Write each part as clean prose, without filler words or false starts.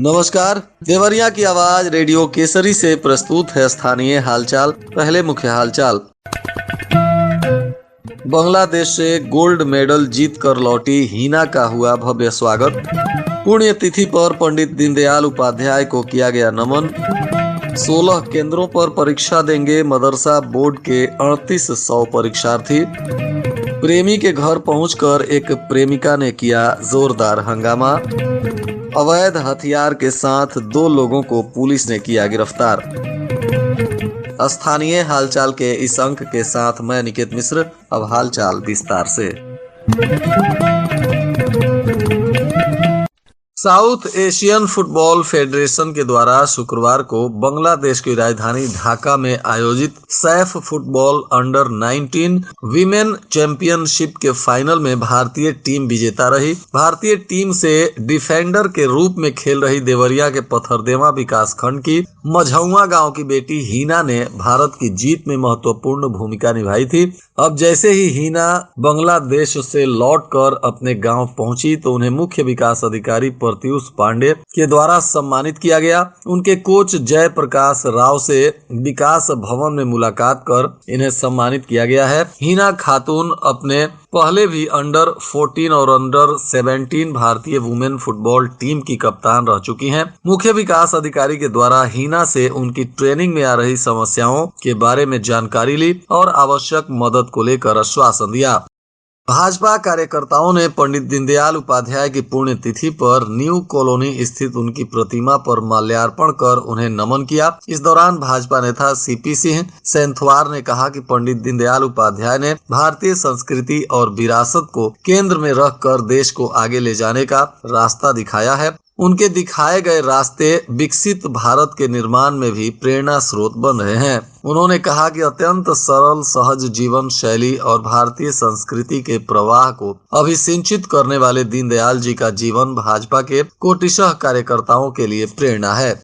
नमस्कार। देवरिया की आवाज रेडियो केसरी से प्रस्तुत है स्थानीय हालचाल। पहले मुख्य हालचाल। बांग्लादेश से गोल्ड मेडल जीत कर लौटी हिना का हुआ भव्य स्वागत। पुण्यतिथि पर पंडित दीनदयाल उपाध्याय को किया गया नमन। 16 केंद्रों पर परीक्षा देंगे मदरसा बोर्ड के 3800 परीक्षार्थी। प्रेमी के घर पहुंचकर एक प्रेमिका ने किया जोरदार हंगामा। अवैध हथियार के साथ 2 लोगों को पुलिस ने किया गिरफ्तार। स्थानीय हालचाल के इस अंक के साथ मैं निकेत मिश्र। अब हालचाल विस्तार से। साउथ एशियन फुटबॉल फेडरेशन के द्वारा शुक्रवार को बांग्लादेश की राजधानी ढाका में आयोजित Saif football under 19 women championship के फाइनल में भारतीय टीम विजेता रही। भारतीय टीम से डिफेंडर के रूप में खेल रही देवरिया के पथरदेवा विकास खंड की मझौआ गांव की बेटी हिना ने भारत की जीत में महत्वपूर्ण भूमिका निभाई थी। अब जैसे ही हिना बांग्लादेश से लौटकर अपने गांव पहुंची तो उन्हें मुख्य विकास अधिकारी प्रत्युष पांडे के द्वारा सम्मानित किया गया। उनके कोच जय प्रकाश राव से विकास भवन में मुलाकात कर इन्हें सम्मानित किया गया है। हिना खातून अपने पहले भी अंडर 14 और अंडर 17 भारतीय वुमेन फुटबॉल टीम की कप्तान रह चुकी हैं। मुख्य विकास अधिकारी के द्वारा हिना से उनकी ट्रेनिंग में आ रही समस्याओं के बारे में जानकारी ली और आवश्यक मदद को लेकर आश्वासन दिया। भाजपा कार्यकर्ताओं ने पंडित दीनदयाल उपाध्याय की पुण्यतिथि पर न्यू कॉलोनी स्थित उनकी प्रतिमा पर माल्यार्पण कर उन्हें नमन किया। इस दौरान भाजपा नेता सीपी सिंह सेंथवार ने कहा कि पंडित दीनदयाल उपाध्याय ने भारतीय संस्कृति और विरासत को केंद्र में रखकर देश को आगे ले जाने का रास्ता दिखाया है। उनके दिखाए गए रास्ते विकसित भारत के निर्माण में भी प्रेरणा स्रोत बन रहे हैं। उन्होंने कहा कि अत्यंत सरल सहज जीवन शैली और भारतीय संस्कृति के प्रवाह को अभिसिंचित करने वाले दीनदयाल जी का जीवन भाजपा के कोटिशह कार्यकर्ताओं के लिए प्रेरणा है।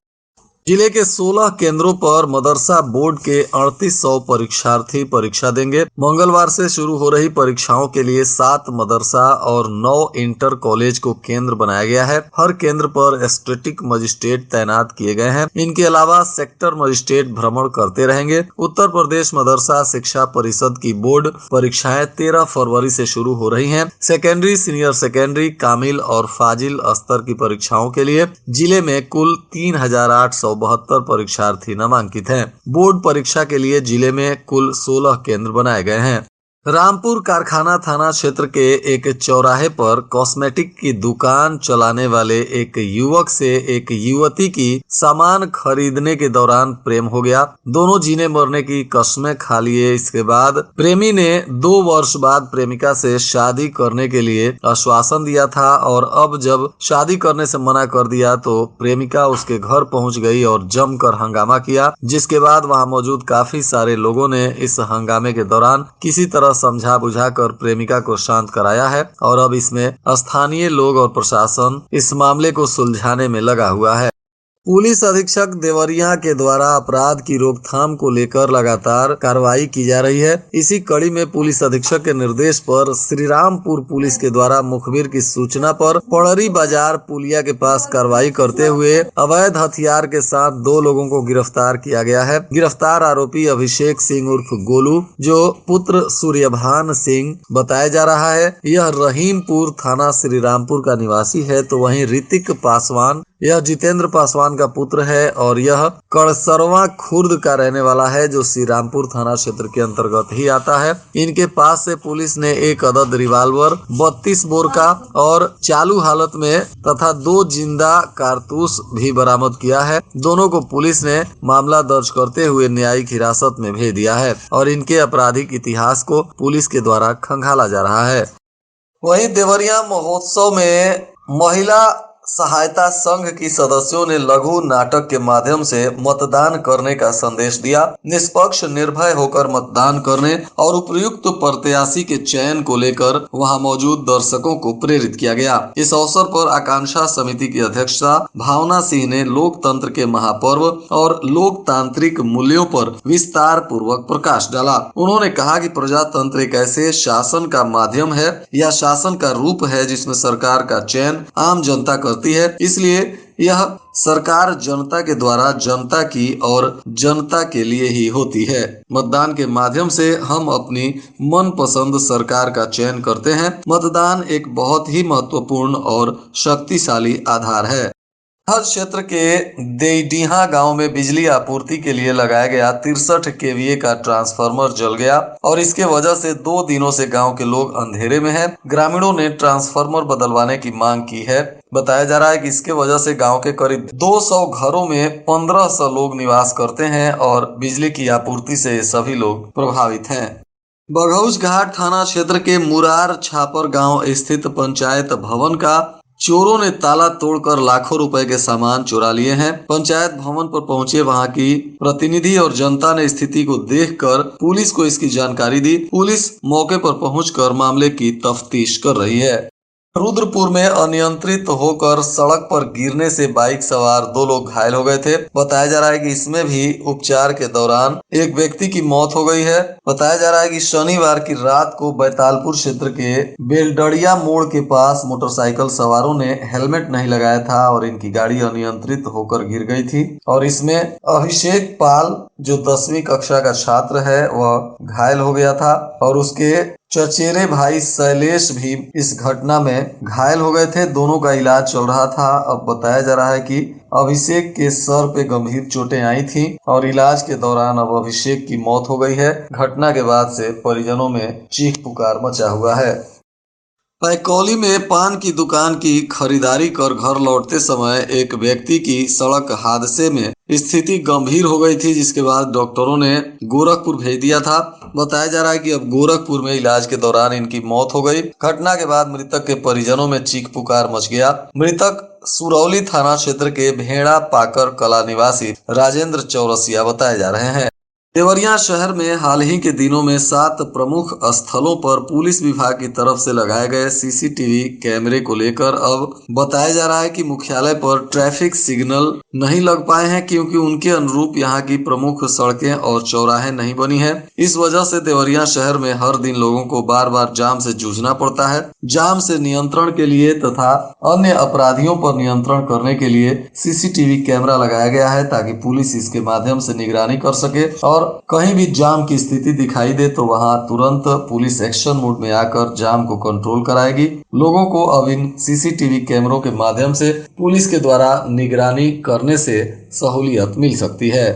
जिले के 16 केंद्रों पर मदरसा बोर्ड के 3800 परीक्षार्थी परीक्षा देंगे। मंगलवार से शुरू हो रही परीक्षाओं के लिए 7 मदरसा और 9 इंटर कॉलेज को केंद्र बनाया गया है। हर केंद्र पर स्टैटिक मजिस्ट्रेट तैनात किए गए हैं। इनके अलावा सेक्टर मजिस्ट्रेट भ्रमण करते रहेंगे। उत्तर प्रदेश मदरसा शिक्षा परिषद की बोर्ड परीक्षाएं 13 फरवरी से शुरू हो रही हैं। सेकेंडरी, सीनियर सेकेंडरी, कामिल और फाजिल स्तर की परीक्षाओं के लिए जिले में कुल 3872 परीक्षार्थी नामांकित हैं। बोर्ड परीक्षा के लिए जिले में कुल 16 केंद्र बनाए गए हैं। रामपुर कारखाना थाना क्षेत्र के एक चौराहे पर कॉस्मेटिक की दुकान चलाने वाले एक युवक से एक युवती की सामान खरीदने के दौरान प्रेम हो गया। दोनों जीने मरने की कस्में खा लिए। इसके बाद प्रेमी ने 2 वर्ष बाद प्रेमिका से शादी करने के लिए आश्वासन दिया था और अब जब शादी करने से मना कर दिया तो प्रेमिका उसके घर पहुंच गई और जमकर हंगामा किया, जिसके बाद वहां मौजूद काफी सारे लोगों ने इस हंगामे के दौरान किसी तरह समझा बुझाकर प्रेमिका को शांत कराया है और अब इसमें स्थानीय लोग और प्रशासन इस मामले को सुलझाने में लगा हुआ है। पुलिस अधीक्षक देवरिया के द्वारा अपराध की रोकथाम को लेकर लगातार कार्रवाई की जा रही है। इसी कड़ी में पुलिस अधीक्षक के निर्देश पर श्रीरामपुर पुलिस के द्वारा मुखबिर की सूचना पर पड़री बाजार पुलिया के पास कार्रवाई करते हुए अवैध हथियार के साथ 2 लोगों को गिरफ्तार किया गया है। गिरफ्तार आरोपी अभिषेक सिंह उर्फ गोलू, जो पुत्र सूर्यभान सिंह बताया जा रहा है, यह रहीमपुर थाना श्रीरामपुर का निवासी है। तो वहीं ऋतिक पासवान, यह जितेंद्र पासवान का पुत्र है और यह कड़सरवा खुर्द का रहने वाला है, जो श्रीरामपुर थाना क्षेत्र के अंतर्गत ही आता है। इनके पास से पुलिस ने 1 अदद रिवाल्वर, 32 बोर का और चालू हालत में तथा 2 जिंदा कारतूस भी बरामद किया है। दोनों को पुलिस ने मामला दर्ज करते हुए न्यायिक हिरासत में भेज दिया है और इनके आपराधिक इतिहास को पुलिस के द्वारा खंगाला जा रहा है। वहीं देवरिया महोत्सव में महिला सहायता संघ की सदस्यों ने लघु नाटक के माध्यम से मतदान करने का संदेश दिया। निष्पक्ष निर्भय होकर मतदान करने और उपयुक्त प्रत्याशी के चयन को लेकर वहां मौजूद दर्शकों को प्रेरित किया गया। इस अवसर पर आकांक्षा समिति की अध्यक्षा भावना सिंह ने लोकतंत्र के महापर्व और लोकतांत्रिक मूल्यों पर विस्तार पूर्वक प्रकाश डाला। उन्होंने कहा कि प्रजातंत्र एक ऐसे शासन का माध्यम है या शासन का रूप है जिसमें सरकार का चयन आम जनता करती है, इसलिए यह सरकार जनता के द्वारा जनता की और जनता के लिए ही होती है। मतदान के माध्यम से हम अपनी मनपसंद सरकार का चयन करते हैं। मतदान एक बहुत ही महत्वपूर्ण और शक्तिशाली आधार है। हर क्षेत्र के देईडीहा गांव में बिजली आपूर्ति के लिए लगाया गया 63 केवीए का ट्रांसफार्मर जल गया और इसके वजह से 2 दिनों से गांव के लोग अंधेरे में हैं। ग्रामीणों ने ट्रांसफार्मर बदलवाने की मांग की है। बताया जा रहा है कि इसके वजह से गांव के करीब 200 घरों में 1500 लोग निवास करते हैं और बिजली की आपूर्ति से सभी लोग प्रभावित हैं। बघौच घाट थाना क्षेत्र के मुरार छापर गांव स्थित पंचायत भवन का चोरों ने ताला तोड़कर लाखों रुपए के सामान चुरा लिए हैं। पंचायत भवन पर पहुंचे वहां की प्रतिनिधि और जनता ने स्थिति को देखकर पुलिस को इसकी जानकारी दी। पुलिस मौके पर पहुंचकर मामले की तफ्तीश कर रही है। रुद्रपुर में अनियंत्रित होकर सड़क पर गिरने से बाइक सवार 2 लोग घायल हो गए थे। बताया जा रहा है कि इसमें भी उपचार के दौरान एक व्यक्ति की मौत हो गई है। बताया जा रहा है कि शनिवार की रात को बैतालपुर क्षेत्र के बेलडड़िया मोड़ के पास मोटरसाइकिल सवारों ने हेलमेट नहीं लगाया था और इनकी गाड़ी अनियंत्रित होकर गिर गई थी और इसमें अभिषेक पाल जो 10वीं कक्षा का छात्र है वह घायल हो गया था और उसके चचेरे भाई शैलेश भी इस घटना में घायल हो गए थे। दोनों का इलाज चल रहा था। अब बताया जा रहा है कि अभिषेक के सर पे गंभीर चोटें आई थी और इलाज के दौरान अब अभिषेक की मौत हो गई है। घटना के बाद से परिजनों में चीख पुकार मचा हुआ है। पैकौली में पान की दुकान की खरीदारी कर घर लौटते समय एक व्यक्ति की सड़क हादसे में स्थिति गंभीर हो गई थी, जिसके बाद डॉक्टरों ने गोरखपुर भेज दिया था। बताया जा रहा है कि अब गोरखपुर में इलाज के दौरान इनकी मौत हो गई। घटना के बाद मृतक के परिजनों में चीख पुकार मच गया। मृतक सुरौली थाना क्षेत्र के भेड़ा पाकर कला निवासी राजेंद्र चौरसिया बताए जा रहे हैं। देवरिया शहर में हाल ही के दिनों में 7 प्रमुख स्थलों पर पुलिस विभाग की तरफ से लगाए गए सीसीटीवी कैमरे को लेकर अब बताया जा रहा है कि मुख्यालय पर ट्रैफिक सिग्नल नहीं लग पाए हैं क्योंकि उनके अनुरूप यहां की प्रमुख सड़कें और चौराहे नहीं बनी है। इस वजह से देवरिया शहर में हर दिन लोगों को बार बार जाम से जूझना पड़ता है। जाम से नियंत्रण के लिए तथा अन्य अपराधियों पर नियंत्रण करने के लिए सीसीटीवी कैमरा लगाया गया है ताकि पुलिस इसके माध्यम से निगरानी कर सके और कहीं भी जाम की स्थिति दिखाई दे तो वहां तुरंत पुलिस एक्शन मोड में आकर जाम को कंट्रोल कराएगी। लोगों को अब इन सीसीटीवी कैमरों के माध्यम से पुलिस के द्वारा निगरानी करने से सहूलियत मिल सकती है।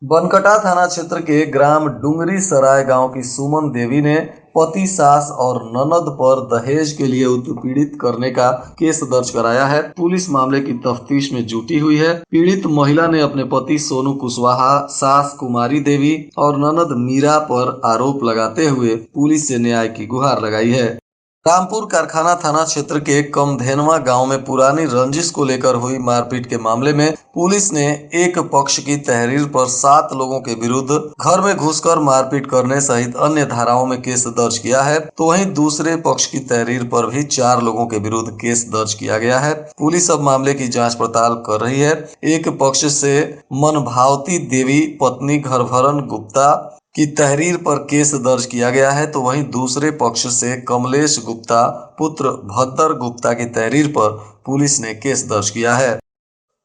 बनकटा थाना क्षेत्र के ग्राम डुंगरी सराय गांव की सुमन देवी ने पति, सास और ननद पर दहेज के लिए उत्पीड़ित करने का केस दर्ज कराया है। पुलिस मामले की तफ्तीश में जुटी हुई है। पीड़ित महिला ने अपने पति सोनू कुशवाहा, सास कुमारी देवी और ननद मीरा पर आरोप लगाते हुए पुलिस से न्याय की गुहार लगाई है। रामपुर कारखाना थाना क्षेत्र के कमधेनवा गांव में पुरानी रंजिश को लेकर हुई मारपीट के मामले में पुलिस ने एक पक्ष की तहरीर पर 7 लोगों के विरुद्ध घर में घुसकर मारपीट करने सहित अन्य धाराओं में केस दर्ज किया है, तो वहीं दूसरे पक्ष की तहरीर पर भी 4 लोगों के विरुद्ध केस दर्ज किया गया है। पुलिस अब मामले की जाँच पड़ताल कर रही है। एक पक्ष से मनभावती देवी पत्नी घरभरन गुप्ता की तहरीर पर केस दर्ज किया गया है, तो वहीं दूसरे पक्ष से कमलेश गुप्ता पुत्र भद्दर गुप्ता की तहरीर पर पुलिस ने केस दर्ज किया है।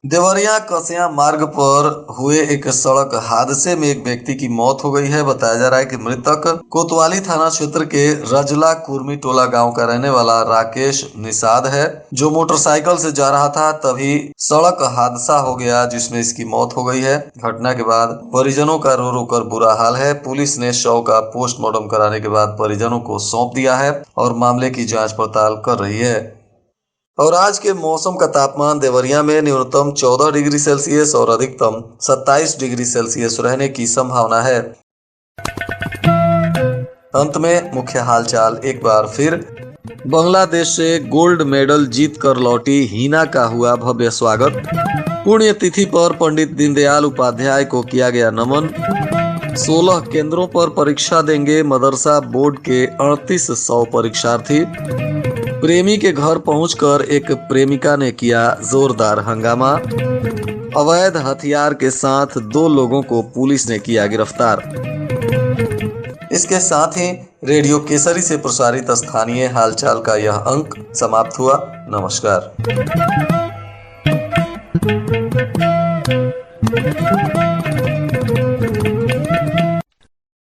देवरिया कसिया मार्ग पर हुए एक सड़क हादसे में एक व्यक्ति की मौत हो गई है। बताया जा रहा है कि मृतक कोतवाली थाना क्षेत्र के रजला कुर्मी टोला गांव का रहने वाला राकेश निषाद है, जो मोटरसाइकिल से जा रहा था तभी सड़क हादसा हो गया जिसमें इसकी मौत हो गई है। घटना के बाद परिजनों का रो रो कर बुरा हाल है। पुलिस ने शव का पोस्टमार्टम कराने के बाद परिजनों को सौंप दिया है और मामले की जाँच पड़ताल कर रही है। और आज के मौसम का तापमान देवरिया में न्यूनतम 14 डिग्री सेल्सियस और अधिकतम 27 डिग्री सेल्सियस रहने की संभावना है। अंत में मुख्य हालचाल एक बार फिर। बांग्लादेश से गोल्ड मेडल जीत कर लौटी हिना का हुआ भव्य स्वागत। पुण्यतिथि पर पंडित दीनदयाल उपाध्याय को किया गया नमन। 16 केंद्रों पर परीक्षा देंगे मदरसा बोर्ड के 3800 परीक्षार्थी। प्रेमी के घर पहुंचकर एक प्रेमिका ने किया जोरदार हंगामा। अवैध हथियार के साथ 2 लोगों को पुलिस ने किया गिरफ्तार। इसके साथ ही रेडियो केसरी से प्रसारित स्थानीय हालचाल का यह अंक समाप्त हुआ। नमस्कार।